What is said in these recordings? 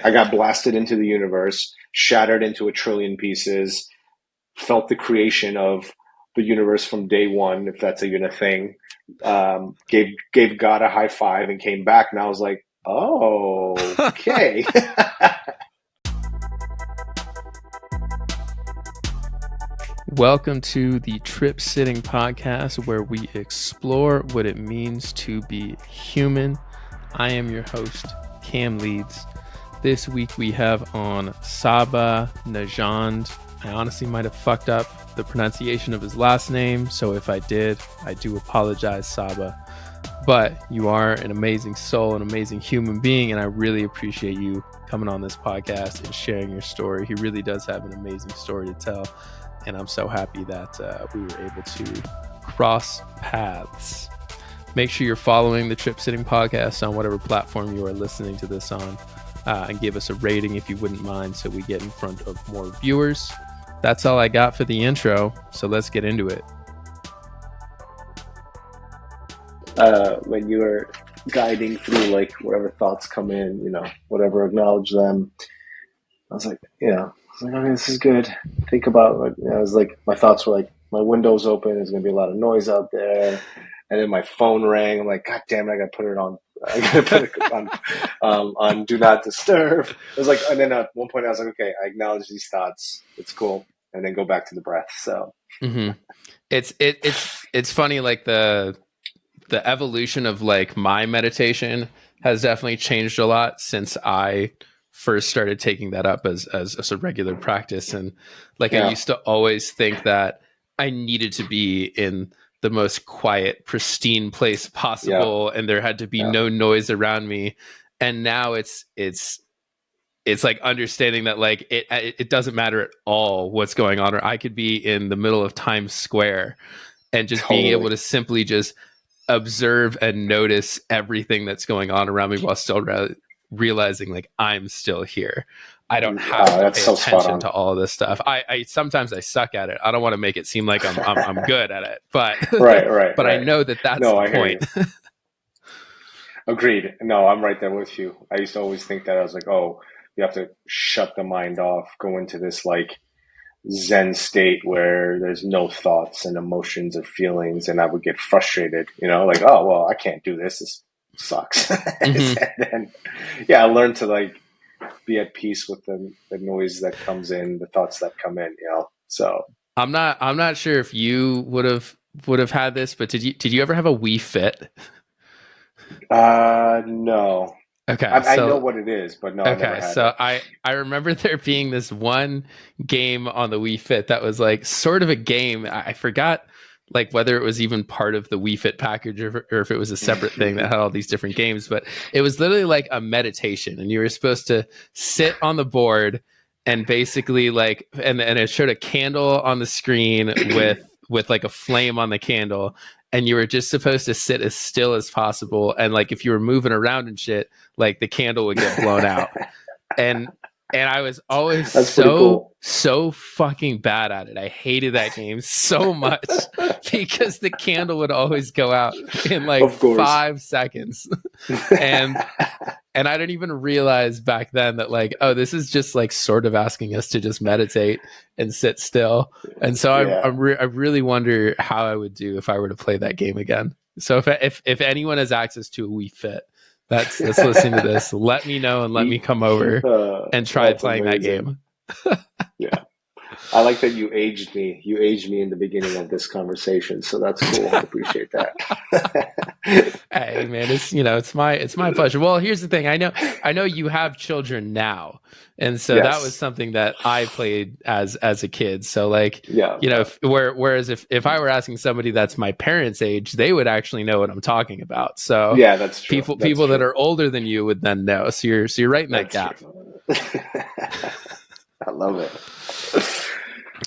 I got blasted into the universe, shattered into a trillion pieces, felt the creation of the universe from day one, if that's even a thing. Gave God a high five and came back, and I was like, oh, okay. Welcome to the Trip Sitting Podcast, where we explore what it means to be human. I am your host, Cam Leeds. This week we have on Sabba Nazhand. I honestly might have fucked up the pronunciation of his last name, so if I did, I do apologize, Sabba. But you are an amazing soul, an amazing human being, and I really appreciate you coming on this podcast and sharing your story. He really does have an amazing story to tell. And I'm so happy that we were able to cross paths. Make sure you're following the Trip Sitting Podcast on whatever platform you are listening to this on, and give us a rating if you wouldn't mind, so we get in front of more viewers. That's all I got for the intro, so let's get into it. When you are guiding through, like, whatever thoughts come in, whatever, acknowledge them. I was like, okay, this is good. Think about, I was like, my thoughts were like, my window's open. There's going to be a lot of noise out there. And then my phone rang. I'm like, God damn it, I got to put it on. I got to put it on Do Not Disturb. It was like, and then at one point I was like, okay, I acknowledge these thoughts. It's cool. And then go back to the breath. So It's funny, like the evolution of like my meditation has definitely changed a lot since I first started taking that up as a regular practice. And like, I used to always think that I needed to be in the most quiet, pristine place possible, and there had to be no noise around me. And now it's like understanding that like it doesn't matter at all what's going on, or I could be in the middle of Times Square and just being able to simply just observe and notice everything that's going on around me while still realizing like I'm still here. I don't have to pay attention to all this stuff. I sometimes I suck at it. I don't want to make it seem like I'm good at it, but right. I know that's the point. Agreed. No, I'm right there with you. I used to always think that. I was like, oh, you have to shut the mind off, go into this like Zen state where there's no thoughts and emotions or feelings, and I would get frustrated, like, oh, well, I can't do this. This sucks. Mm-hmm. And then, I learned to like be at peace with the noise that comes in, the thoughts that come in, So I'm not sure if you would have had this, but did you ever have a Wii Fit? No. Okay, I know what it is, but no. Okay, I never had so it. I remember there being this one game on the Wii Fit that was like sort of a game. I forgot like whether it was even part of the Wii Fit package or if it was a separate thing that had all these different games. But it was literally like a meditation, and you were supposed to sit on the board and basically like, and it showed a candle on the screen with like a flame on the candle. And you were just supposed to sit as still as possible. And like, if you were moving around and shit, like the candle would get blown out. And I was always so fucking bad at it. I hated that game so much because the candle would always go out in like 5 seconds. And I didn't even realize back then that like, oh, this is just like sort of asking us to just meditate and sit still. And so I really wonder how I would do if I were to play that game again. So if anyone has access to a Wii Fit that's listening to this, let me know and let me come over and try playing that game. Yeah. I like that you aged me. You aged me in the beginning of this conversation, so that's cool. I appreciate that. Hey man, it's my pleasure. Well, here's the thing. I know you have children now, and so that was something that I played as a kid. So like, whereas if I were asking somebody that's my parents' age, they would actually know what I'm talking about. So that's true. People that are older than you would then know. So you're right in that gap. I love it.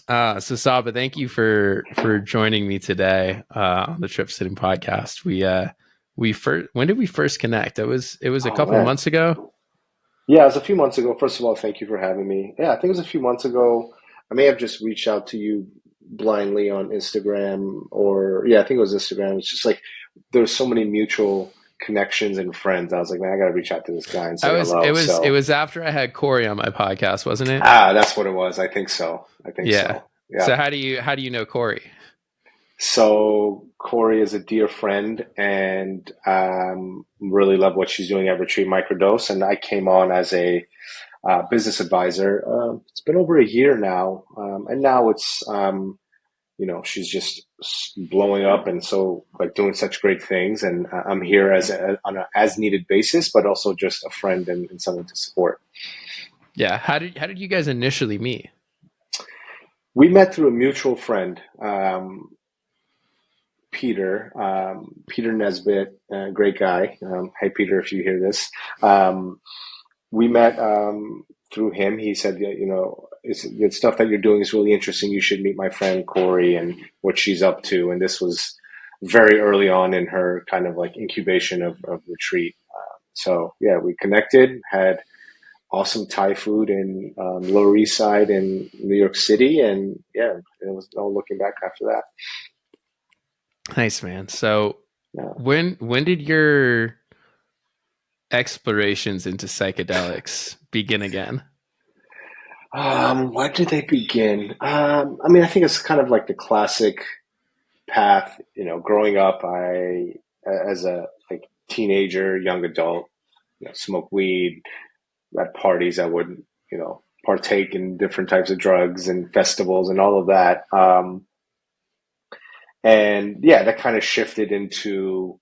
So Sabba, thank you for joining me today on the Trip Sitting Podcast. When did we first connect? It was a couple of months ago. Yeah, it was a few months ago. First of all, thank you for having me. Yeah, I think it was a few months ago. I may have just reached out to you blindly on Instagram, or I think it was Instagram. It's just like there's so many mutual connections and friends. I was like, man, I got to reach out to this guy and I say was it hello. was it So, was after I had Corey on my podcast, wasn't it? that's what it was. I think so. I think Yeah. so. Yeah. So how do you know Corey? So Corey is a dear friend, and really love what she's doing at Retreat Microdose. And I came on as a business advisor. It's been over a year now, and now it's she's just blowing up, and so like doing such great things. And I'm here on a as needed basis, but also just a friend and someone to support. Yeah. How did you guys initially meet? We met through a mutual friend, Peter Nesbitt, great guy. Hey, Peter, if you hear this. We met through him. He said, yeah, the stuff that you're doing is really interesting. You should meet my friend Corey and what she's up to. And this was very early on in her kind of like incubation of retreat. So yeah, we connected, had awesome Thai food in Lower East Side in New York City, and yeah, it was no looking back after that. Nice, man. So Yeah. when did your explorations into psychedelics begin again? Where did they begin? I mean, I think it's kind of like the classic path. Growing up, as a like teenager, young adult, smoke weed at parties. I would, partake in different types of drugs and festivals and all of that. And yeah, that kind of shifted into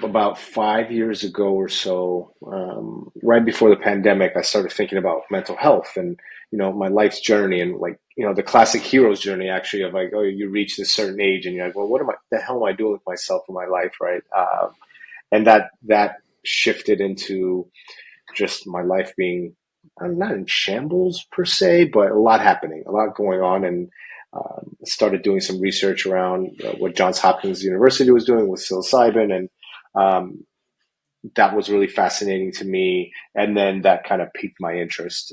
about 5 years ago or so, right before the pandemic. I started thinking about mental health and, my life's journey and like, the classic hero's journey actually of like, oh, you reach this certain age and you're like, well, the hell am I doing with myself in my life? Right. And that shifted into just my life being, I'm not in shambles per se, but a lot happening, a lot going on. And started doing some research around what Johns Hopkins University was doing with psilocybin. And um, that was really fascinating to me. And then that kind of piqued my interest.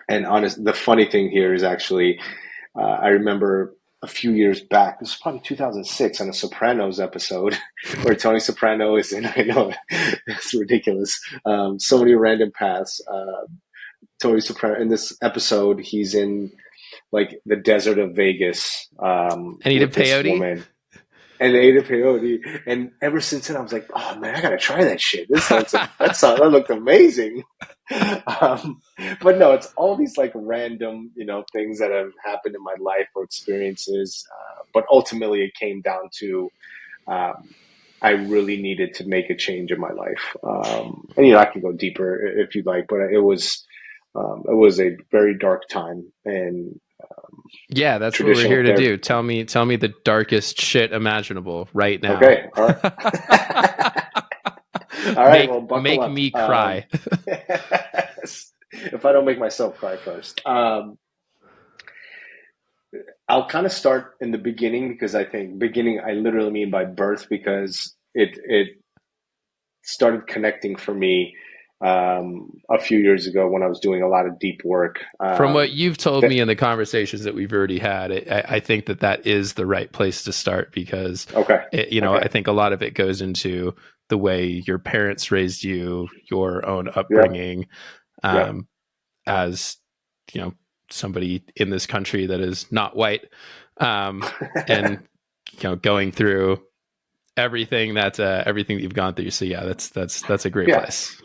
The funny thing here is actually, I remember a few years back, this was probably 2006 on a Sopranos episode where Tony Soprano is in, I know, it's ridiculous. So many random paths. Tony Soprano, in this episode, he's in like the desert of Vegas Anita with this Peyote? woman and ate a peyote. And ever since then, I was like, oh man, I gotta try that shit. That looked amazing. Um, but no, it's all these like random, things that have happened in my life or experiences. But ultimately, it came down to um, I really needed to make a change in my life. And I can go deeper if you'd like, but it was a very dark time and Yeah, that's what we're traditional here to therapy. do. Tell me the darkest shit imaginable right now. Okay, all right. All right, well, make buckle make up. me cry. If I don't make myself cry first, I'll kind of start in the beginning because I think beginning I literally mean by birth because it started connecting for me a few years ago when I was doing a lot of deep work. From what you've told That me in the conversations that we've already had, I think that is the right place to start because, okay, okay, I think a lot of it goes into the way your parents raised you, your own yep, upbringing, yep, um, as you know, somebody in this country that is not white, and going through everything that you've gone through. So yeah, that's a great yeah. place.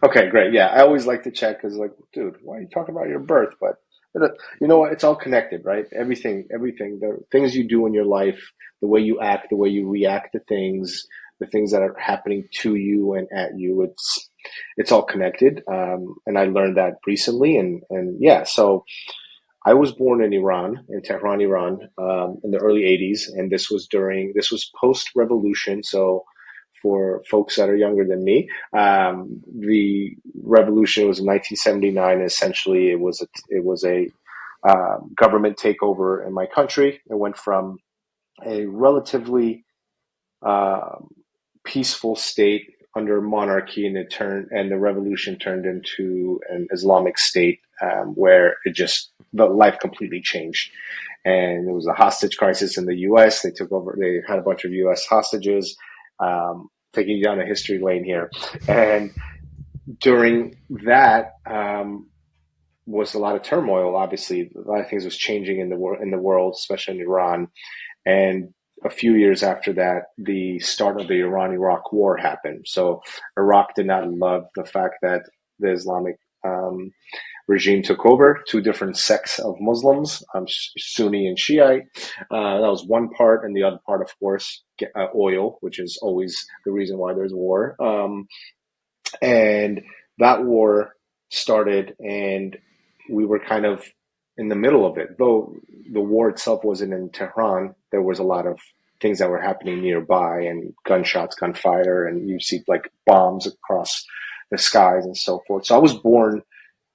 Okay, great. Yeah, I always like to check because, like, dude, why are you talking about your birth? But you know what? It's all connected, right? Everything, the things you do in your life, the way you act, the way you react to things, the things that are happening to you and at you, it's all connected. And I learned that recently, and yeah, so I was born in Iran, in Tehran, Iran, in the early '80s, and this was post-revolution. So, for folks that are younger than me, the revolution was in 1979. Essentially, it was a government takeover in my country. It went from a relatively um peaceful state under monarchy, and the revolution turned into an Islamic state where it just the life completely changed. And there was a hostage crisis in the U.S. They took over. They had a bunch of U.S. hostages. Taking you down a history lane here, and during that was a lot of turmoil. Obviously, a lot of things was changing in the world, especially in Iran. And a few years after that, the start of the Iran-Iraq War happened. So Iraq did not love the fact that the Islamic regime took over. Two different sects of Muslims, Sunni and Shiite. That was one part, and the other part, of course, oil, which is always the reason why there's war. And that war started, and we were kind of in the middle of it. Though the war itself wasn't in Tehran, there was a lot of things that were happening nearby, and gunshots, gunfire, and you see like bombs across the skies and so forth. So I was born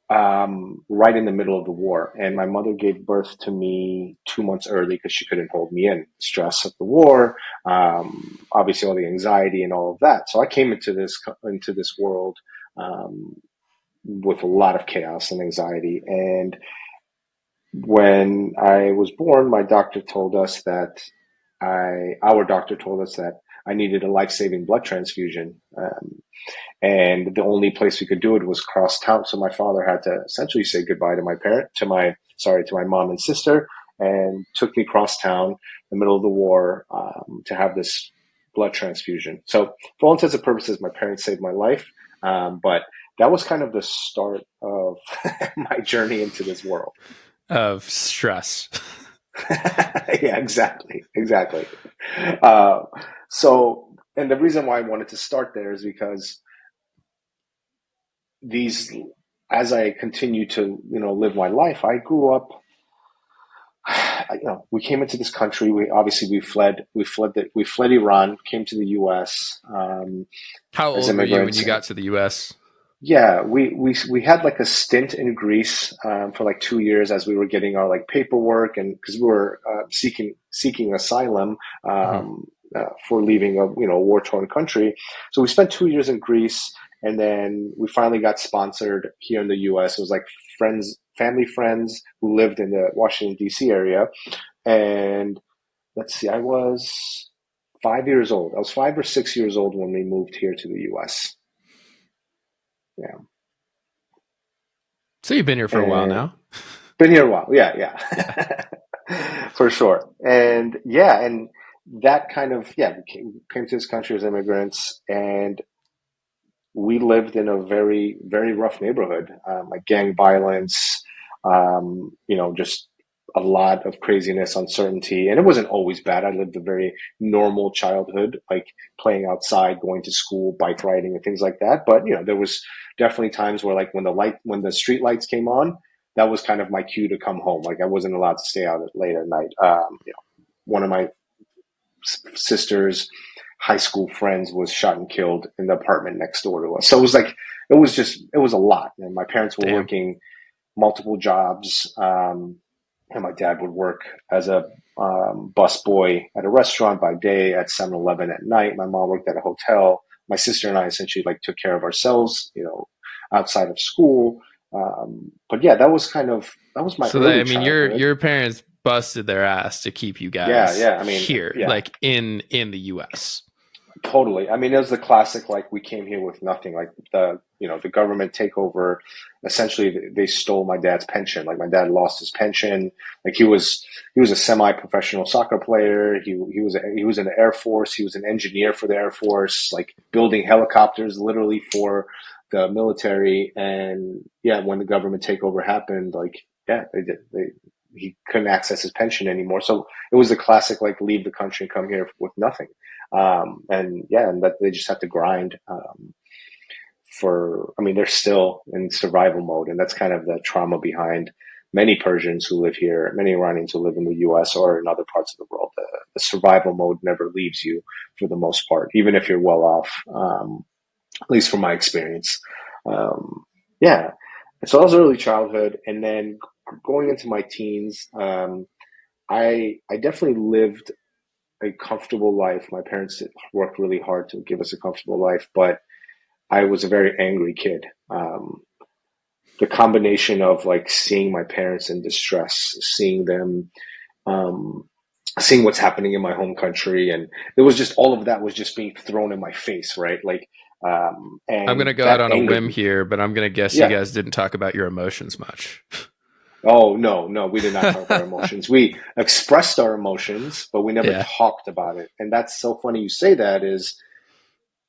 right in the middle of the war, and my mother gave birth to me 2 months early because she couldn't hold me in. Stress of the war, obviously all the anxiety and all of that. So I came into this world with a lot of chaos and anxiety. And when I was born, my doctor told us that our doctor told us that I needed a life-saving blood transfusion. And the only place we could do it was cross town. So my father had to essentially say goodbye to to my mom and sister, and took me cross town in the middle of the war to have this blood transfusion. So for all intents and purposes, my parents saved my life. But that was kind of the start of my journey into this world. Of stress. Yeah, exactly. Uh, and the reason why I wanted to start there is because these as I continue to live my life, I grew up. We came into this country. We fled Iran, came to the U.S. How As old were you when immigrants. you got to the U.S.? Yeah, we had like a stint in Greece for like 2 years as we were getting our like paperwork, and because we were seeking asylum Mm-hmm. for leaving a war torn country. So we spent 2 years in Greece, and then we finally got sponsored here in the U.S. It was like family friends who lived in the Washington D.C. area, and let's see, I was 5 years old. I was 5 or 6 years old when we moved here to the U.S. Yeah. So you've been here for a while And now. been here a while. Yeah, Yeah. yeah. For sure. And yeah, and that kind of, yeah, we came to this country as immigrants, and we lived in a very, very rough neighborhood, like gang violence, just a lot of craziness, uncertainty. And it wasn't always bad. I lived a very normal childhood, like playing outside, going to school, bike riding, and things like that. But, there was definitely times where, like, when the street lights came on, that was kind of my cue to come home. Like, I wasn't allowed to stay out late at night. One of my sister's high school friends was shot and killed in the apartment next door to us. So it was a lot. And my parents were Damn. working multiple jobs. And my dad would work as a bus boy at a restaurant by day, at 7-Eleven at night. My mom worked at a hotel. My sister and I essentially like took care of ourselves, outside of school. But yeah, that was my So early I mean, childhood. your parents busted their ass to keep you Yeah, guys yeah. I mean, here, yeah. like in the U.S. Totally. I mean, it was the classic, like, we came here with nothing. Like, the government takeover, essentially they stole my dad's pension. Like, my dad lost his pension. Like, he was a semi-professional soccer player. He was in the Air Force. He was an engineer for the Air Force, like building helicopters literally for the military. And yeah, when the government takeover happened, like, yeah, he couldn't access his pension anymore. So it was the classic, like, leave the country and come here with nothing. And yeah, and that they just have to grind I mean, they're still in survival mode, and that's kind of the trauma behind many Persians who live here, many Iranians who live in the U.S. or in other parts of the world. The survival mode never leaves you for the most part, even if you're well off, at least from my experience. Yeah. And so that was early childhood. And then going into my teens, I definitely lived a comfortable life. My parents worked really hard to give us a comfortable life, but I was a very angry kid. the combination of like seeing my parents in distress, seeing them, um, seeing what's happening in my home country, and it was just all of that was just being thrown in my face, right? Like, I'm and gonna go out that on a angered whim me. here, but I'm gonna guess you Yeah. guys didn't talk about your emotions much. Oh no, no, we did not talk about our emotions. We expressed our emotions, but we never Yeah. talked about it. And that's so funny you say that. Is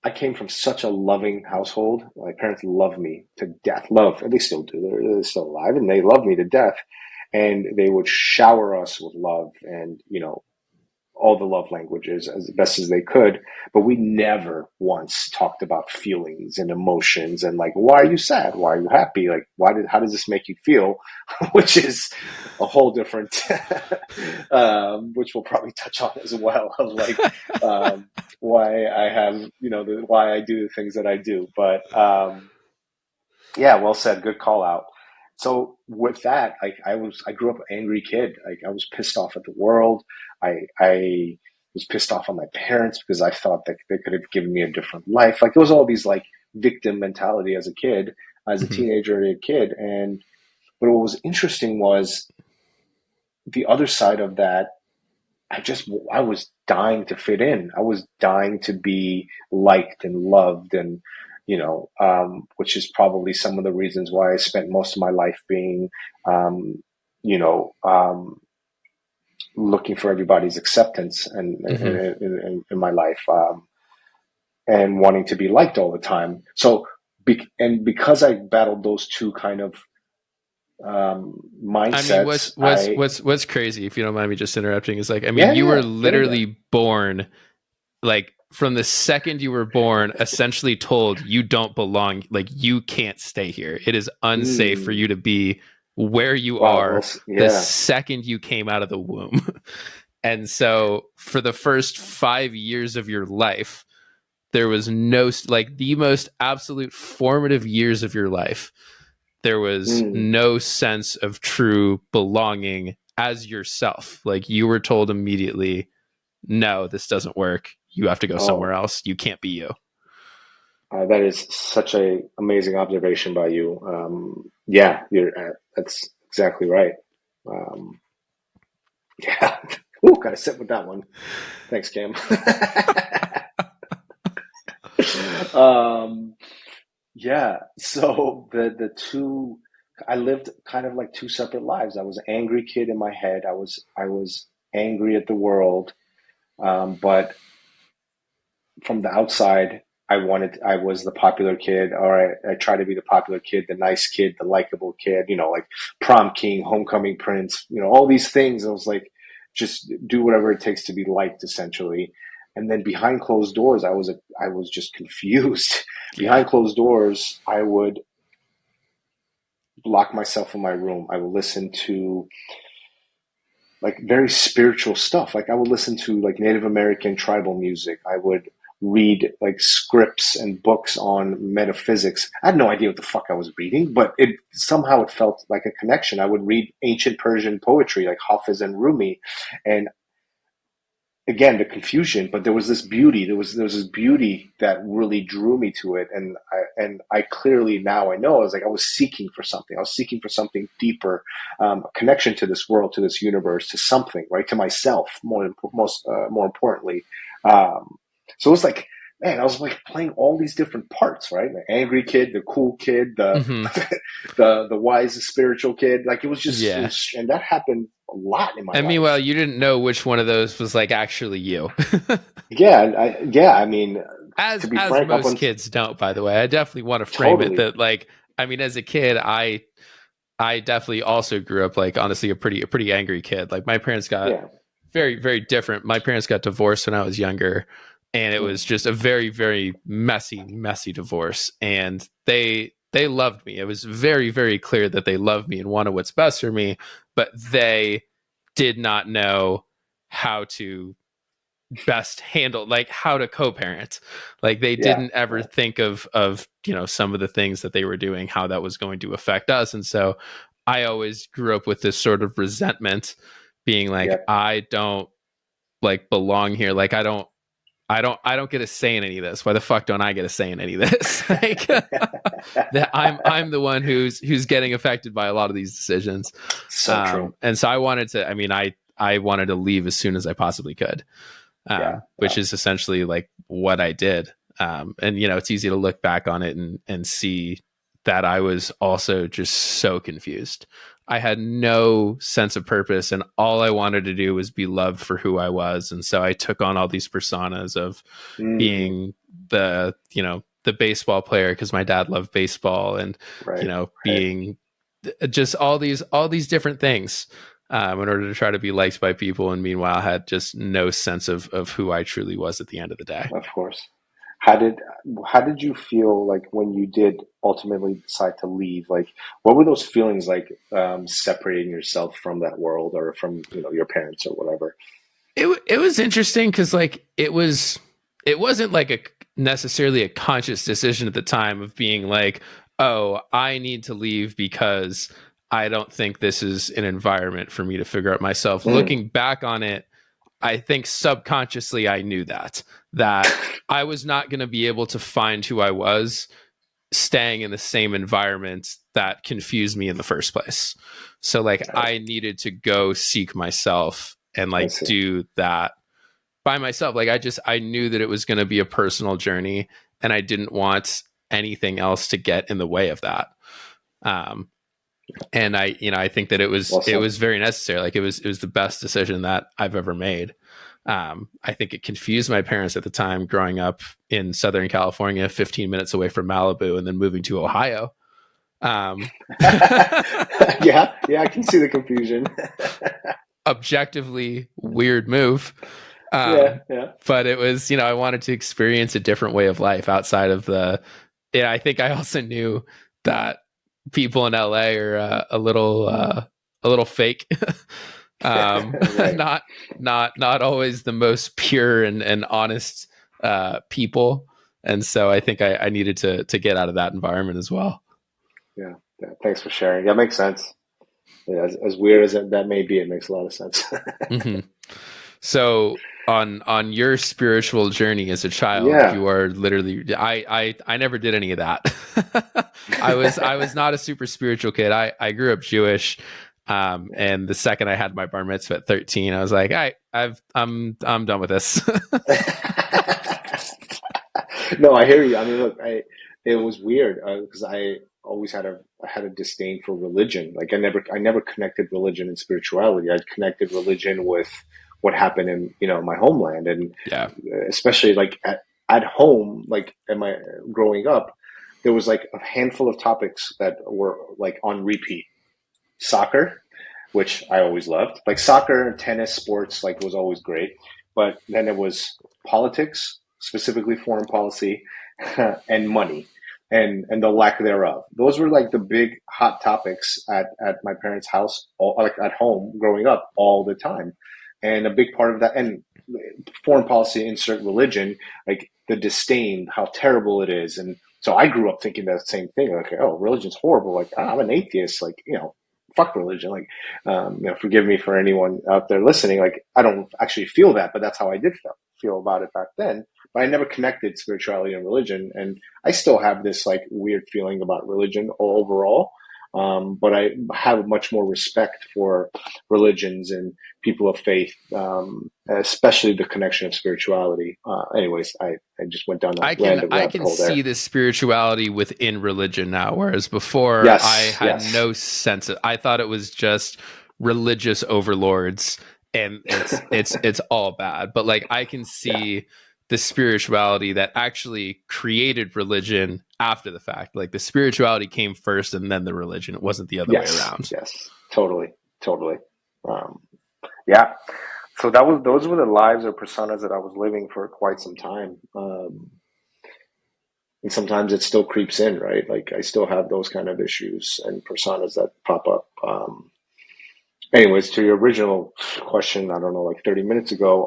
I came from such a loving household. My parents love me to death. Love, and they still do. They're still alive, and they love me to death. And they would shower us with love, and all the love languages as best as they could, but we never once talked about feelings and emotions and like, why are you sad? Why are you happy? Like, how does this make you feel? Which is a whole different, which we'll probably touch on as well, of like, why I have, why I do the things that I do. But, yeah, well said. Good call out. So with that, I grew up an angry kid. Like I was pissed off at the world. I was pissed off on my parents because I thought that they could have given me a different life. Like there was all these like victim mentality as a kid, as a Mhm. teenager, a kid. And but what was interesting was the other side of that. I was dying to fit in. I was dying to be liked and loved, and which is probably some of the reasons why I spent most of my life being, um, you know, um, looking for everybody's acceptance and Mhm. in my life, and wanting to be liked all the time. So, because I battled those two kind of I mean, mindsets, I what's crazy, if you don't mind me just interrupting, is like, I mean, yeah, you were yeah, get in there. literally born, like from the second you were born, essentially told you don't belong, like you can't stay here. It is unsafe for Mm, you to be where you wow, are the yeah. second you came out of the womb. And so for the first 5 years of your life, there was no, like the most absolute formative years of your life, there was Mm. no sense of true belonging as yourself. Like you were told immediately, no, this doesn't work. You have to go somewhere Oh, else. You can't be you. that is such a amazing observation by you. Yeah, that's exactly right. Um, yeah. Ooh, gotta sit with that one. Thanks, Cam. um, yeah. So the two, I lived kind of like two separate lives. I was an angry kid in my head. I was angry at the world, but from the outside, I was the popular kid, or I tried to be the popular kid, the nice kid, the likable kid, like prom king, homecoming prince, all these things. I was like, just do whatever it takes to be liked, essentially. And then behind closed doors, I was just confused. Yeah. Behind closed doors, I would lock myself in my room. I would listen to like very spiritual stuff. Like I would listen to like Native American tribal music. I would read like scripts and books on metaphysics. I had no idea what the fuck I was reading, but it felt like a connection. I would read ancient Persian poetry like Hafiz and Rumi, and again the confusion, but there was this beauty. There was this beauty that really drew me to it, and I clearly now I know I was seeking for something. I was seeking for something deeper, a connection to this world, to this universe, to something, right, to myself. More importantly, um, so it was like. Man, I was like playing all these different parts, right? The angry kid, the cool kid, the Hmm. the wise spiritual kid. Like it Yeah. was, and that happened a lot in my And meanwhile, life. you didn't know which one of those was like actually you. Yeah, yeah. I mean, to be As frank, most kids don't, by the way. I definitely want to frame it totally, that like, I mean, as a kid, I definitely also grew up like honestly a pretty angry kid. Like my parents got yeah, very different. My parents got divorced when I was younger, and it mm, was just a very messy divorce. And they loved me. It was very clear that they loved me and wanted what's best for me, but they did not know how to best handle, like how to co-parent. Like they yeah, didn't ever yeah, think of some of the things that they were doing, how that was going to affect us. And so I always grew up with this sort of resentment, being like, yep, I don't like belong here. Like I don't get a say in any of this. Why the fuck don't I get a say in any of this? Like that I'm the one who's getting affected by a lot of these decisions. So true. And so I wanted to, I mean, I wanted to leave as soon as I possibly could, Yeah. which is essentially like what I did. And it's easy to look back on it and see that I was also just so confused. I had no sense of purpose, and all I wanted to do was be loved for who I was. And so I took on all these personas of Mm, being the baseball player because my dad loved baseball, and right. Right. being just all these different things, in order to try to be liked by people. And meanwhile, I had just no sense of who I truly was at the end of the day. Of course. How did how did you feel like when you did ultimately decide to leave? Like, what were those feelings like, separating yourself from that world or from your parents or whatever? It was interesting because like it wasn't like a necessarily a conscious decision at the time of being like, oh, I need to leave because I don't think this is an environment for me to figure out myself. Mm, Looking back on it, I think subconsciously I knew that I was not going to be able to find who I was staying in the same environment that confused me in the first place. So like right. I needed to go seek myself and I like see. do that by myself. Like I knew that it was going to be a personal journey, and I didn't want anything else to get in the way of that. Um, and I think that it was Well it said. was very necessary. Like it was the best decision that I've ever made. I think it confused my parents at the time, growing up in Southern California, 15 minutes away from Malibu, and then moving to Ohio. Um, Yeah, yeah, I can see the confusion. Objectively weird move. Yeah, Um, yeah. but it was, I wanted to experience a different way of life outside of the. Yeah, I think I also knew that people in LA are a little fake. Right. Not not always the most pure and honest people, and so I think I needed to get out of that environment as well. Yeah, yeah. Thanks for sharing. That makes sense. Yeah, as weird as that may be, it makes a lot of sense. Hmm. So on your spiritual journey as a child, Yeah. you are literally I never did any of that. I was not a super spiritual kid. I grew up Jewish. And the second I had my bar mitzvah at 13, I was like, I'm done with this. No, I hear you. I mean, look, it was weird because I always had a disdain for religion. Like I never connected religion and spirituality. I connected religion with what happened in my homeland, and Yeah. especially like at home, like am I growing up, there was like a handful of topics that were like on repeat. Soccer, which I always loved. Like soccer, tennis, sports, like was always great. But then it was politics, specifically foreign policy, and money, and the lack thereof. Those were like the big hot topics at my parents' house, like at home growing up all the time. And a big part of that, and foreign policy, insert religion, like the disdain, how terrible it is. And so I grew up thinking that same thing. Like, oh, religion's horrible. Like, I'm an atheist. Like, fuck religion. Like, forgive me for anyone out there listening. Like, I don't actually feel that, but that's how I did feel about it back then. But I never connected spirituality and religion, and I still have this like weird feeling about religion overall. But I have much more respect for religions and people of faith, especially the connection of spirituality. Anyways, I just went down a I can random I rabbit can hole see there. the spirituality within religion now, whereas before I Yes, had yes. no sense of. I thought it was just religious overlords, and it's all bad. But like I can Yeah. see the spirituality that actually created religion after the fact. Like the spirituality came first, and then the religion. It wasn't the other way Yes, around. yes. Totally, totally. Um, yeah. So those were the lives or personas that I was living for quite some time. And sometimes it still creeps in, right? Like I still have those kind of issues and personas that pop up. Anyways, to your original question, I don't know, like 30 minutes ago,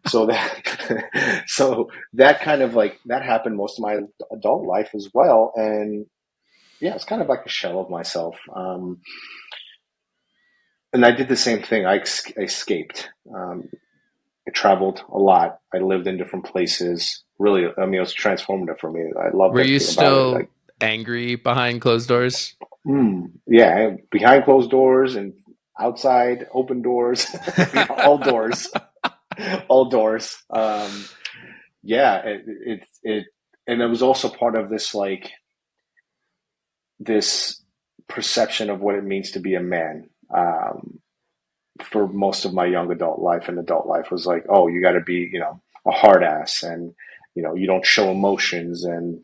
so that, so that kind of like, that happened most of my adult life as well. And yeah, it's kind of like a shell of myself. And I did the same thing. I escaped. I traveled a lot. I lived in different places. Really, I mean, it was transformative for me. I loved Were you everything about it. still angry behind closed doors? Yeah, behind closed doors and outside, open doors, all doors, all doors. Yeah, and it was also part of this this perception of what it means to be a man. For most of my young adult life and adult life was like, oh, you got to be, a hard ass, and you don't show emotions, and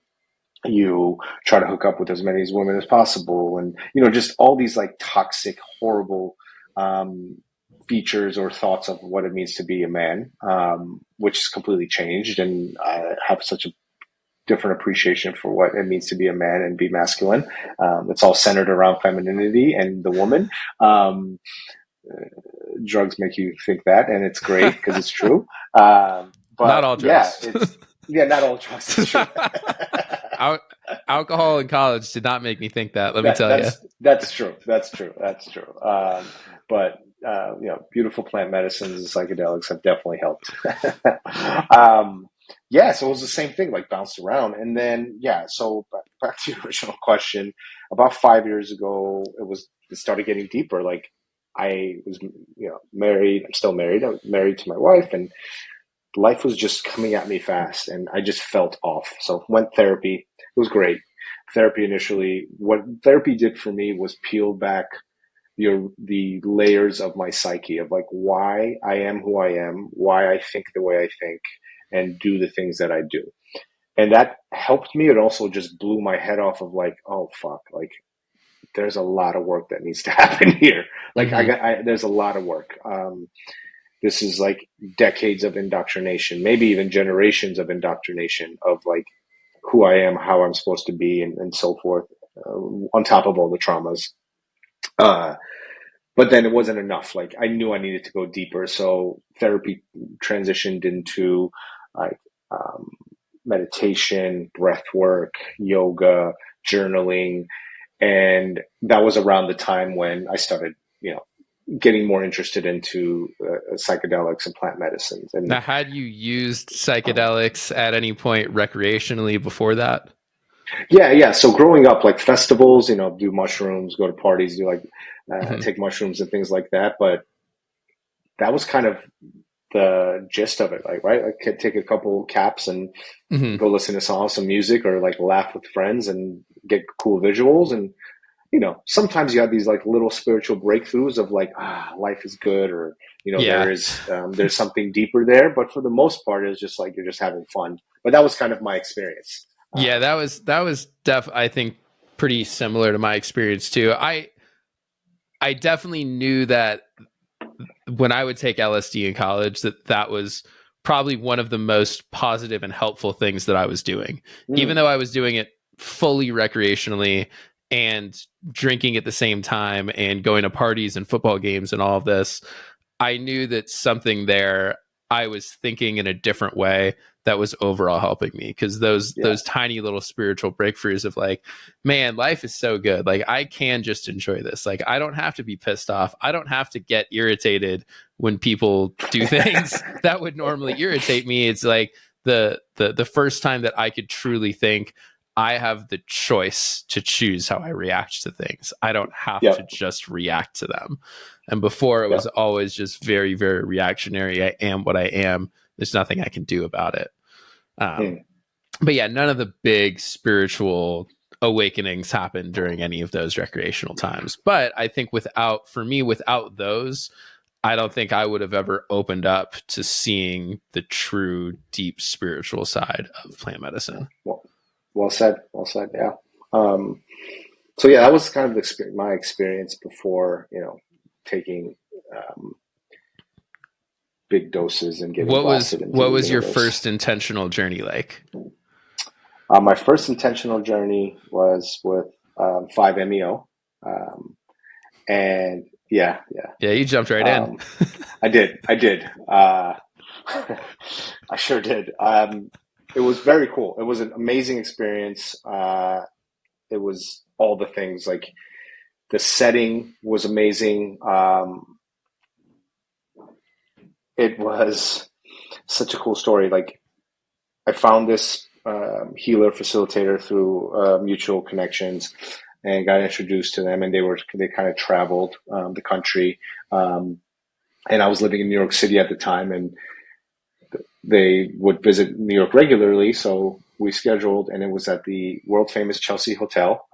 you try to hook up with as many women as possible, and just all these like toxic, horrible um, features or thoughts of what it means to be a man, which has completely changed, and I have such a different appreciation for what it means to be a man and be masculine. It's all centered around femininity and the woman. Um, Drugs make you think that, and it's great because it's true. Not But all yeah, drugs. it's yeah, not all drugs. It's true. Al- Alcohol in college did not make me think that. Let me that tell you. that's true. That's true. That's true. But beautiful plant medicines and psychedelics have definitely helped. um, yeah, so it was the same thing, like bounced around, and then yeah. So back to your original question. About 5 years ago, it started getting deeper. Like I was, married. I'm still married. I was married to my wife, and life was just coming at me fast, and I just felt off. So went therapy. It was great. Therapy initially, what therapy did for me was peel back the layers of my psyche of like why I am who I am, why I think the way I think, and do the things that I do. And that helped me. It also just blew my head off of like, oh fuck, like there's a lot of work that needs to happen here. Like Hmm. there's a lot of work. This is like decades of indoctrination, maybe even generations of indoctrination of like who I am, how I'm supposed to be, and so forth, on top of all the traumas. Uh, but then it wasn't enough. Like I knew I needed to go deeper. So therapy transitioned into like um, meditation, breath work, yoga, journaling. And that was around the time when I started, getting more interested into psychedelics and plant medicines. And Now, had you used psychedelics at any point recreationally before that? yeah, yeah. So growing up, like festivals, do mushrooms, go to parties, do like Hmm. take mushrooms and things like that. But that was kind of the gist of it. Like, right, I could take a couple caps and Hmm. go listen to some music or like laugh with friends and get cool visuals. And sometimes you have these like little spiritual breakthroughs of like, life is good, or Yeah. there's something deeper there. But for the most part, it's just like you're just having fun. But that was kind of my experience. Yeah, that was I think pretty similar to my experience too. I definitely knew that when I would take LSD in college, that was probably one of the most positive and helpful things that I was doing. Even Mm, though I was doing it fully recreationally and drinking at the same time and going to parties and football games and all of this, I knew that something there, I was thinking in a different way that was overall helping me, because yeah. those tiny little spiritual breakthroughs of like, man, life is so good, like I can just enjoy this, like I don't have to be pissed off, I don't have to get irritated when people do things that would normally irritate me. It's like the first time that I could truly think I have the choice to choose how I react to things. I don't have to Yep. just react to them. And before, it was Yep. always just very, very reactionary. I am what I am. There's nothing I can do about it. Um, Mm, but yeah, none of the big spiritual awakenings happened during any of those recreational times. But I think for me, without those, I don't think I would have ever opened up to seeing the true deep spiritual side of plant yeah. medicine. Well said. Well said. Yeah. Um, so yeah, that was kind of my experience before, taking um, big doses and getting blasted into the What was your universe. first intentional journey like? My first intentional journey was with 5-MeO, um, and yeah, yeah, Yeah, you jumped right in. um, I did. I sure did. It was very cool. It was an amazing experience. It was all the things, like the setting was amazing. It was. such a cool story. Like I found this healer facilitator through mutual connections, and got introduced to them. And they kind of traveled the country, and I was living in New York City at the time, and they would visit New York regularly. So we scheduled, and it was at the world famous Chelsea Hotel.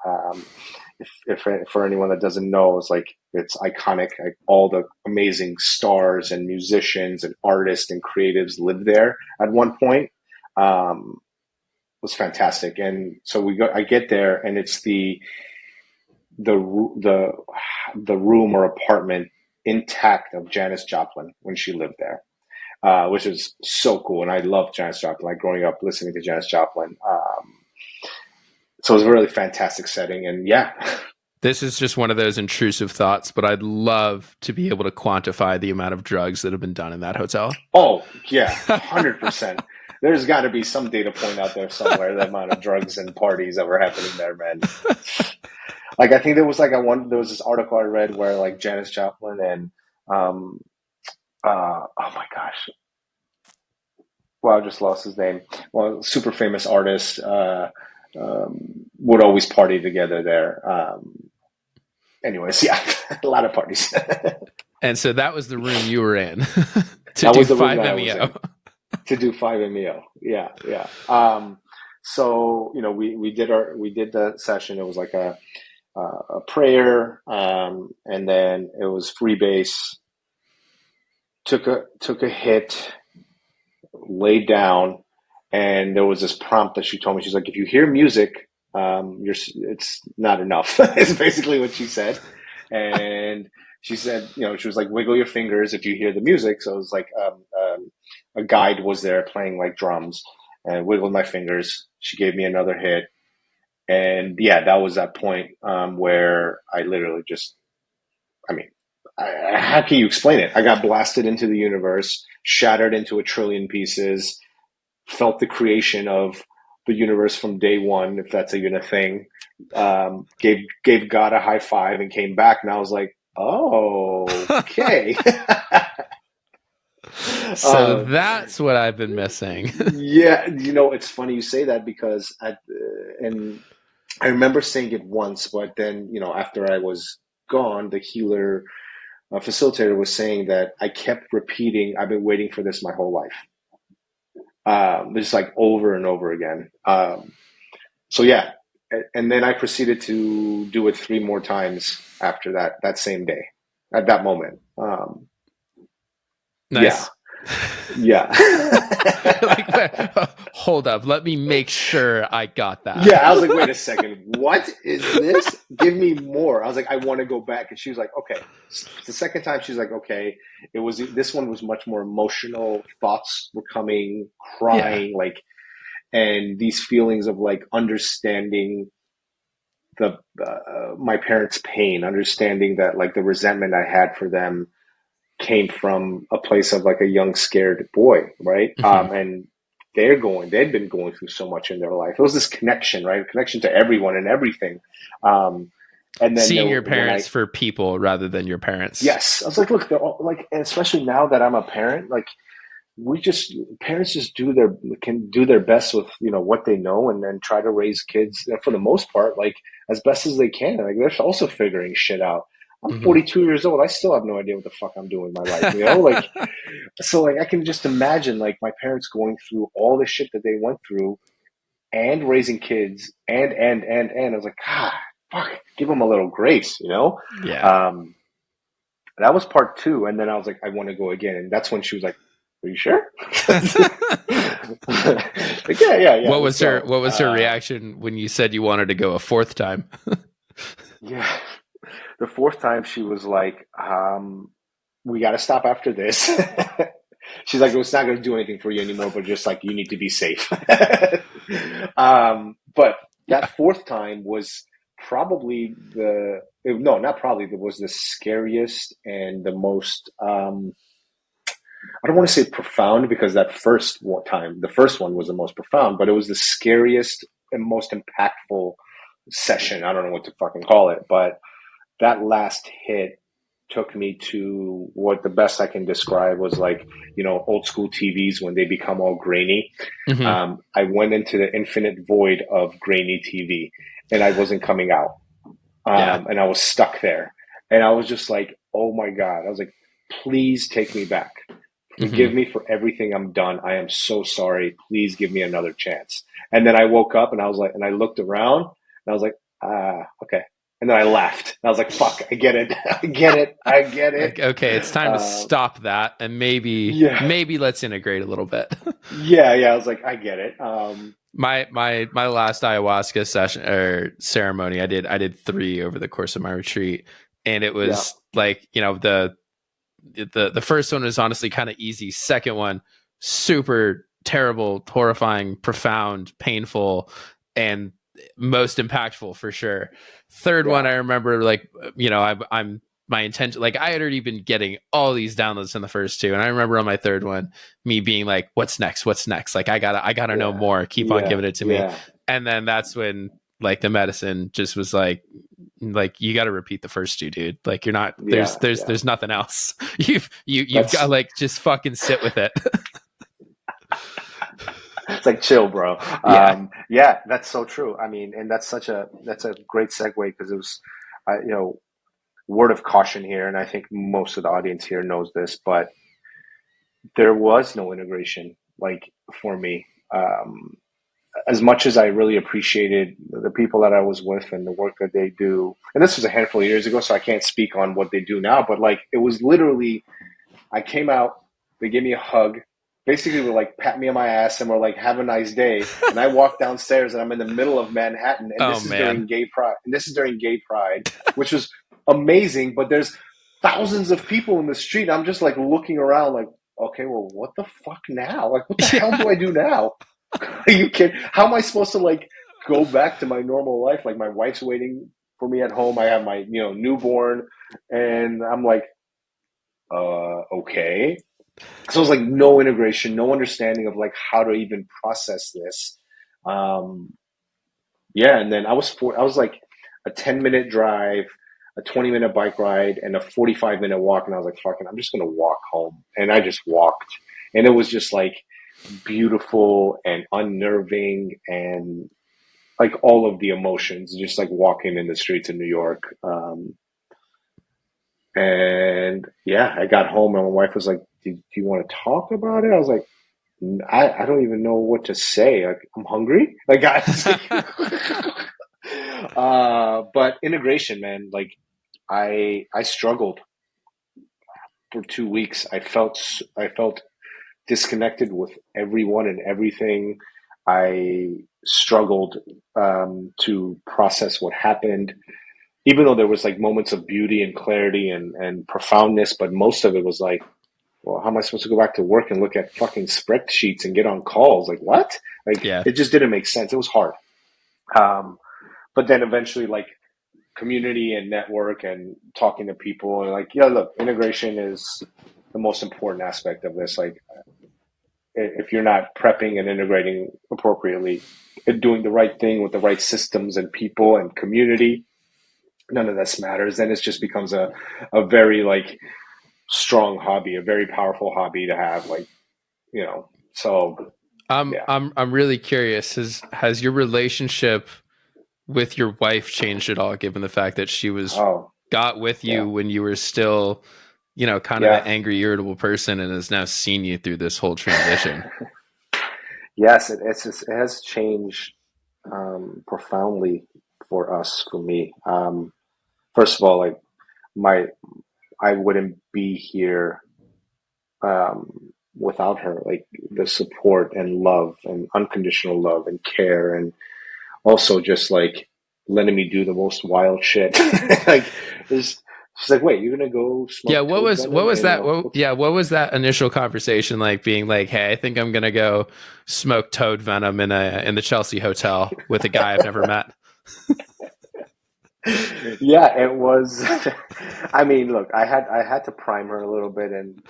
If for anyone that doesn't know, it's iconic. Like all the amazing stars and musicians and artists and creatives lived there at one point. Was fantastic. And so I get there, and it's the room or apartment intact of Janis Joplin when she lived there, which is so cool. And I love Janis Joplin. Like growing up listening to Janis Joplin. So it was a really fantastic setting, and yeah. This is just one of those intrusive thoughts, but I'd love to be able to quantify the amount of drugs that have been done in that hotel. Oh yeah, 100%. There's got to be some data point out there somewhere, the amount of drugs and parties that were happening there, man. Like I think there was there was this article I read where like Janis Joplin and oh my gosh, well I just lost his name. Well, super famous artist would always party together there. Anyways, yeah, a lot of parties. And so that was the room you were in to do 5-MeO. To do 5-MeO, yeah. So we did the session. It was like a prayer, and then it was freebase. Took a hit, laid down, and there was this prompt that she told me. She's like, if you hear music, it's not enough. It's basically what she said, and she said, she was like, wiggle your fingers if you hear the music. So it was like a guide was there playing like drums, and wiggled my fingers. She gave me another hit, and yeah, that was that point where I literally just, how can you explain it? I got blasted into the universe, shattered into a trillion pieces, felt the creation of the universe from day one, if that's even a thing. Gave God a high five and came back, and I was like, oh, okay. So that's what I've been missing. Yeah, it's funny you say that because and I remember saying it once, but then after I was gone, the healer facilitator was saying that I kept repeating, I've been waiting for this my whole life. Just like over and over again. So yeah, and then I proceeded to do it 3 more times after that same day, at that moment. Nice. Yeah. Hold up, let me make sure I got that. Yeah, I was like, wait a second, what is this? Give me more. I was like, I want to go back. And she was like, okay. The second time she's like, okay, this one was much more emotional. Thoughts were coming, crying, and these feelings of like understanding my parents' pain, understanding that like the resentment I had for them came from a place of like a young, scared boy, right? Mm-hmm. And they'd been going through so much in their life. It was this connection, right? A connection to everyone and everything. And then seeing your parents for people rather than your parents. Yes. I was like, look, they're all, like, and especially now that I'm a parent, like parents just can do their best with, what they know, and then try to raise kids for the most part, like as best as they can. Like they're also figuring shit out. I'm 42 years old. I still have no idea what the fuck I'm doing in my life, so like I can just imagine like my parents going through all the shit that they went through and raising kids and I was like, God, fuck, give them a little grace, Yeah. That was part 2. And then I was like, I want to go again. And that's when she was like, are you sure? Like, yeah. What was her reaction when you said you wanted to go a 4th time? Yeah. The 4th time she was like, we got to stop after this. She's like, it's not going to do anything for you anymore, but just like, you need to be safe. But that 4th time was probably it was the scariest and the most, I don't want to say profound, because the first one was the most profound, but it was the scariest and most impactful session. I don't know what to fucking call it, but that last hit took me to what the best I can describe was like, old school TVs when they become all grainy. Hmm. I went into the infinite void of grainy TV and I wasn't coming out. Yeah. And I was stuck there. And I was just like, oh my God. I was like, please take me back. Forgive Hmm. me for everything I'm done. I am so sorry. Please give me another chance. And then I woke up and I was like, and I looked around and I was like, okay. And then I left. And I was like, fuck, I get it. I get it. I get it. Like, okay, it's time to Uh, stop that and yeah. maybe let's integrate a little bit. Yeah. Yeah. I was like, I get it. My last ayahuasca session or ceremony, I did 3 over the course of my retreat, and it Yeah. was like, the first one was honestly kind of easy. Second one, super terrible, horrifying, profound, painful, and most impactful for sure. Third one, Yeah. I remember like, I'm my intention, like I had already been getting all these downloads in the first 2, and I remember on my third one, me being like, "What's next? What's next? Like I gotta know Yeah. more. Keep on Yeah. giving it to me." Yeah. And then that's when like the medicine just was like you got to repeat the first 2, dude. Like you're not there's Yeah. there's Yeah. there's nothing else. You've got That's like just fucking sit with it. It's like chill, bro. Yeah. Yeah, that's so true. I mean, and that's a great segue because it was, word of caution here, and I think most of the audience here knows this, but there was no integration like for me. As much as I really appreciated the people that I was with and the work that they do, and this was a handful of years ago, so I can't speak on what they do now, but like it was literally I came out, they gave me a hug, basically were like pat me on my ass and were like, have a nice day. And I walked downstairs and I'm in the middle of Manhattan and Oh man. This is during gay pride, which was amazing, but there's thousands of people in the street. I'm just like looking around like, okay, well, what the fuck now? Like, what the hell Yeah. do I do now? Are you kidding? How am I supposed to like go back to my normal life? Like my wife's waiting for me at home. I have my, newborn and I'm like, okay. So it was like no integration, no understanding of like how to even process this. Um, yeah, and then I was like a 10-minute drive, a 20-minute bike ride, and a 45-minute walk, and I was like, fucking, I'm just gonna walk home, and I just walked, and it was just like beautiful and unnerving, and like all of the emotions, just like walking in the streets of New York. And yeah, I got home and my wife was like, do you want to talk about it? I was like, I don't even know what to say. Like, I'm hungry. Like, I was like, but integration, man, like I struggled for 2 weeks. I felt disconnected with everyone and everything. I struggled, to process what happened, even though there was like moments of beauty and clarity and profoundness, but most of it was like, well, how am I supposed to go back to work and look at fucking spreadsheets and get on calls? Like, what? Like, Yeah. it just didn't make sense. It was hard. Um, but then eventually, like, community and network and talking to people, and like, yeah, look, integration is the most important aspect of this. Like, if you're not prepping and integrating appropriately and doing the right thing with the right systems and people and community, none of this matters. Then it just becomes a very like strong hobby, a very powerful hobby to have. Like, so yeah. I'm really curious. Has your relationship with your wife changed at all, given the fact that she was Oh, got with yeah. you when you were still, kind of the Yeah. angry, irritable person, and has now seen you through this whole transition? Yes, it has changed, profoundly for us, for me. First of all, like my, I wouldn't be here, without her. Like the support and love and unconditional love and care, and also just like letting me do the most wild shit. Like, there's, she's like, wait, you're gonna go Yeah, smoke toad what venom was in that? a hotel? What was that initial conversation like? Being like, "Hey, I think I'm gonna go smoke toad venom in the Chelsea hotel with a guy I've never met." Yeah, it was. I mean, look, I had to prime her a little bit, and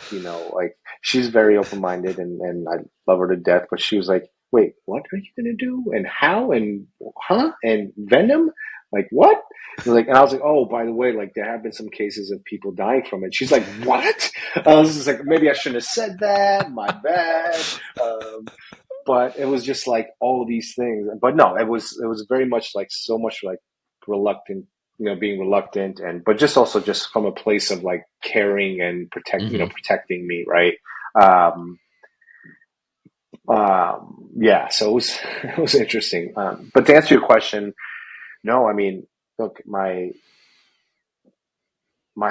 like she's very open minded, and I love her to death. But she was like, "Wait, what are you gonna do? And how? And huh? And Venom? Like what?" Like, and I was like, oh, by the way, like there have been some cases of people dying from it. She's like, what? I was just like, maybe I shouldn't have said that. My bad. Um, but it was just like all of these things. But no, it was very much like so much like reluctant, being reluctant, and but just also just from a place of like caring and Hmm. protecting me, right? Um, yeah, so it was it was interesting. But to answer your question, no, I mean, look, my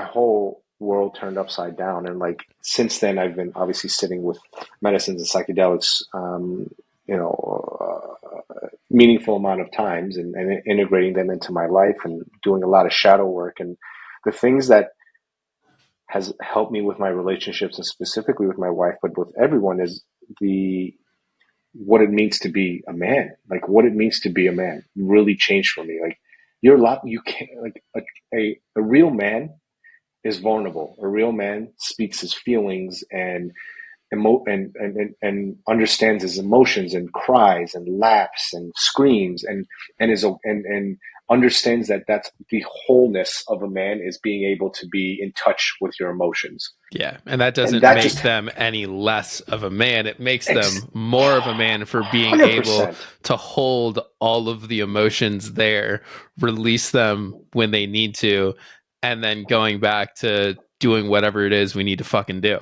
whole world turned upside down, and like since then, I've been obviously sitting with medicines and psychedelics, you know, meaningful amount of times, and integrating them into my life, and doing a lot of shadow work, and the things that has helped me with my relationships, and specifically with my wife, but with everyone, is the what it means to be a man. Like what it means to be a man really changed for me. Like you're a lot. You can't like a real man is vulnerable. A real man speaks his feelings and and understands his emotions, and cries and laughs and screams, and understands that that's the wholeness of a man, is being able to be in touch with your emotions. Yeah, and that And doesn't that make just them any less of a man. It makes ex- them more of a man for being able 100%. to hold all of the emotions there, release them when they need to, and then going back to doing whatever it is we need to fucking do.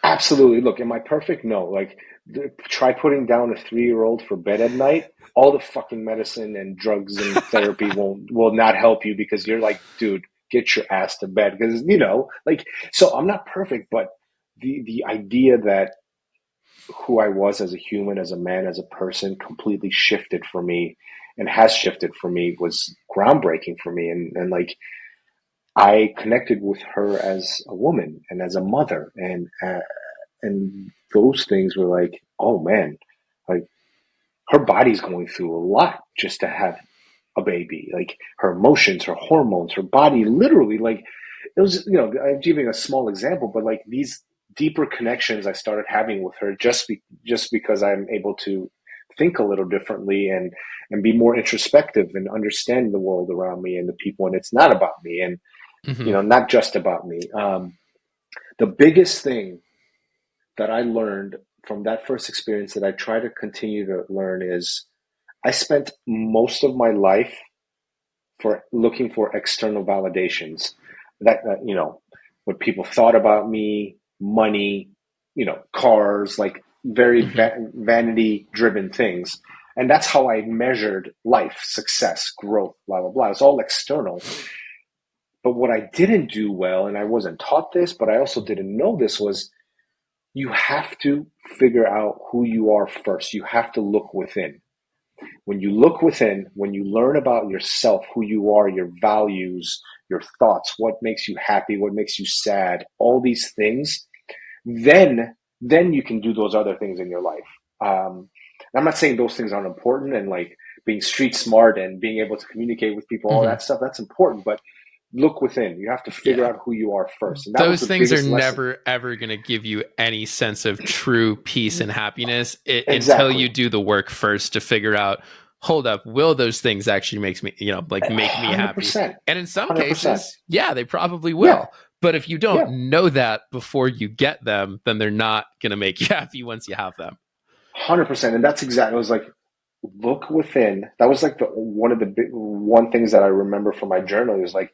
Absolutely. Look, am I perfect? No. Like, try putting down a 3-year-old for bed at night. All the fucking medicine and drugs and therapy will not help you, because you're like, dude, get your ass to bed. Because like, so I'm not perfect, but the idea that who I was as a human, as a man, as a person, completely shifted for me, and has shifted for me, was groundbreaking for me, and like I connected with her as a woman and as a mother, and those things were like, oh man, like her body's going through a lot just to have a baby. Like her emotions, her hormones, her body, literally, like it was. I'm giving a small example, but like these deeper connections I started having with her, just because I'm able to think a little differently, and be more introspective, and understand the world around me and the people, and it's not about me, and Hmm. not just about me. The biggest thing that I learned from that first experience, that I try to continue to learn, is I spent most of my life for looking for external validations, that what people thought about me, money, cars, like very Hmm. vanity driven things. And that's how I measured life, success, growth, blah, blah, blah. It's all external. But what I didn't do well, and I wasn't taught this, but I also didn't know this, was you have to figure out who you are first. You have to look within. When you look within, when you learn about yourself, who you are, your values, your thoughts, what makes you happy, what makes you sad, all these things, then you can do those other things in your life. I'm not saying those things aren't important, and like being street smart and being able to communicate with people, all Hmm. that stuff, that's important. But look within. You have to figure Yeah. out who you are first. And that was Those the things are biggest lesson. never ever going to give you any sense of true peace and happiness until Exactly. you do the work first to figure out, hold up, will those things actually make me, like make me happy? 100%. And in some 100%. cases, yeah, they probably Yeah. will. But if you don't Yeah. know that before you get them, then they're not going to make you happy once you have them. 100%. And that's exactly, it was like, look within. That was like one of the big one things that I remember from my journal, is like,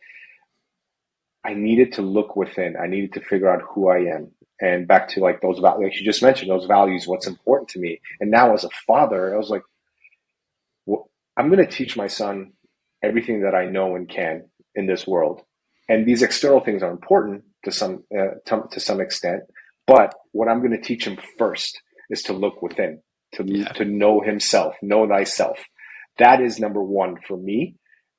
I needed to look within. I needed to figure out who I am. And back to like those values, like you just mentioned, those values, what's important to me. And now as a father, I was like, well, I'm going to teach my son everything that I know and can in this world. And these external things are important to some extent. But what I'm going to teach him first is to look within, Yeah. to know himself, know thyself. That is number one for me.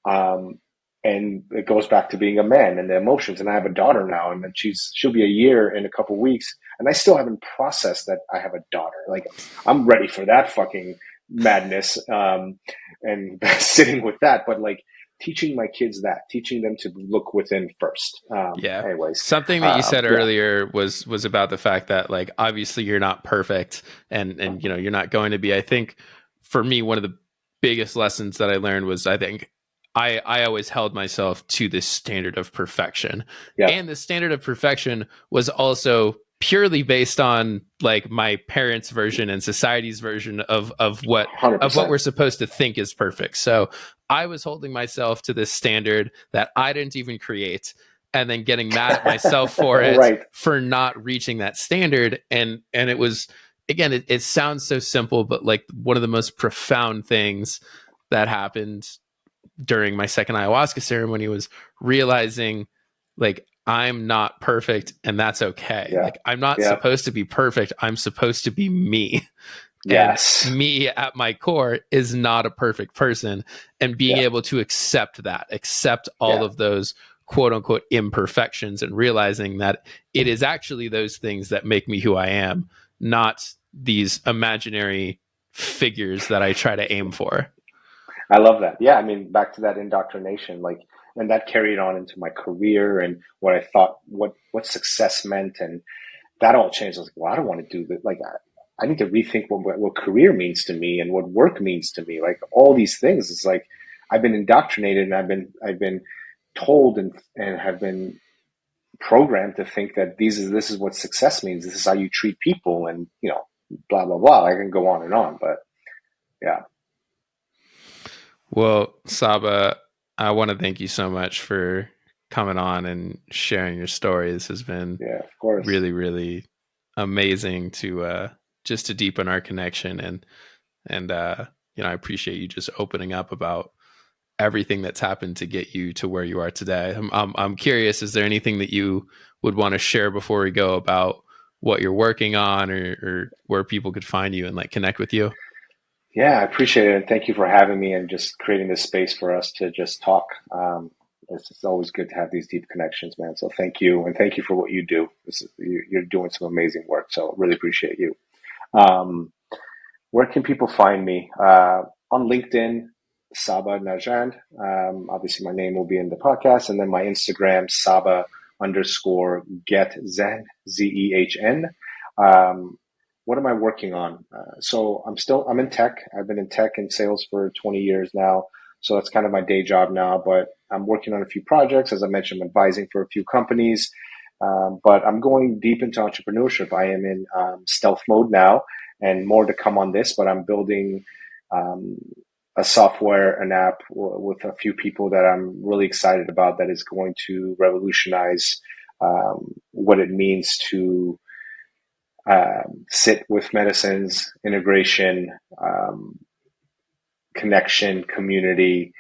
Um, and it goes back to being a man and the emotions. And I have a daughter now, and then she'll be a year in a couple weeks, and I still haven't processed that I have a daughter. Like I'm ready for that fucking madness, and sitting with that. But like teaching my kids that, teaching them to look within first. Yeah. Anyways, Something that you said yeah, earlier was about the fact that like obviously you're not perfect and you're not going to be. I think for me one of the biggest lessons that I learned was I think I always held myself to this standard of perfection. Yeah. And the standard of perfection was also purely based on like my parents' version and society's version of what 100%. we're supposed to think is perfect. So I was holding myself to this standard that I didn't even create, and then getting mad at myself for it, right. for not reaching that standard. And it was, again, it sounds so simple, but like one of the most profound things that happened during my second ayahuasca ceremony was realizing like I'm not perfect, and that's okay. Yeah. Like I'm not Yeah. supposed to be perfect. I'm supposed to be me. Yes. And me at my core is not a perfect person. And being able to accept all of those quote unquote imperfections, and realizing that it is actually those things that make me who I am, not these imaginary figures that I try to aim for. I love that. Yeah, I mean, back to that indoctrination, like, and that carried on into my career and what I thought, what success meant, and that all changed. I was like, well, I don't want to do that. Like, I need to rethink what career means to me and what work means to me. Like all these things, it's like I've been indoctrinated, and I've been told and have been programmed to think that this is what success means. This is how you treat people, and blah blah blah. I can go on and on, but yeah. Well, Sabba, I want to thank you so much for coming on and sharing your story. This has been of course. really, really amazing to just to deepen our connection, and I appreciate you just opening up about everything that's happened to get you to where you are today. I'm curious, is there anything that you would want to share before we go about what you're working on, or where people could find you and like connect with you? Yeah, I appreciate it. And thank you for having me and just creating this space for us to just talk. It's always good to have these deep connections, man. So thank you. And thank you for what you do. You're doing some amazing work. So really appreciate you. Where can people find me? On LinkedIn, Sabba Nazhand. Obviously, my name will be in the podcast. And then my Instagram, Sabba_get Zen, Zehn. What am I working on? So I'm in tech. I've been in tech and sales for 20 years now. So that's kind of my day job now, but I'm working on a few projects. As I mentioned, I'm advising for a few companies, but I'm going deep into entrepreneurship. I am in stealth mode now, and more to come on this, but I'm building a software, an app with a few people that I'm really excited about, that is going to revolutionize what it means to sit with medicines, integration, connection, community,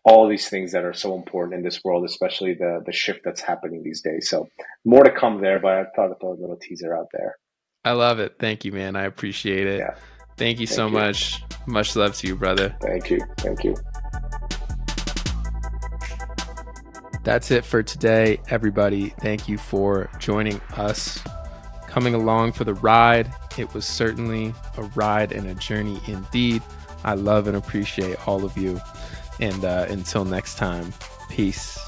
all these things that are so important in this world, especially the shift that's happening these days. So more to come there, but I thought I'd throw a little teaser out there. I love it. Thank you, man. I appreciate it. Yeah. Thank you so much. Much love to you, brother. Thank you. Thank you. That's it for today, everybody. Thank you for joining us, coming along for the ride. It was certainly a ride and a journey indeed. I love and appreciate all of you. And until next time, peace.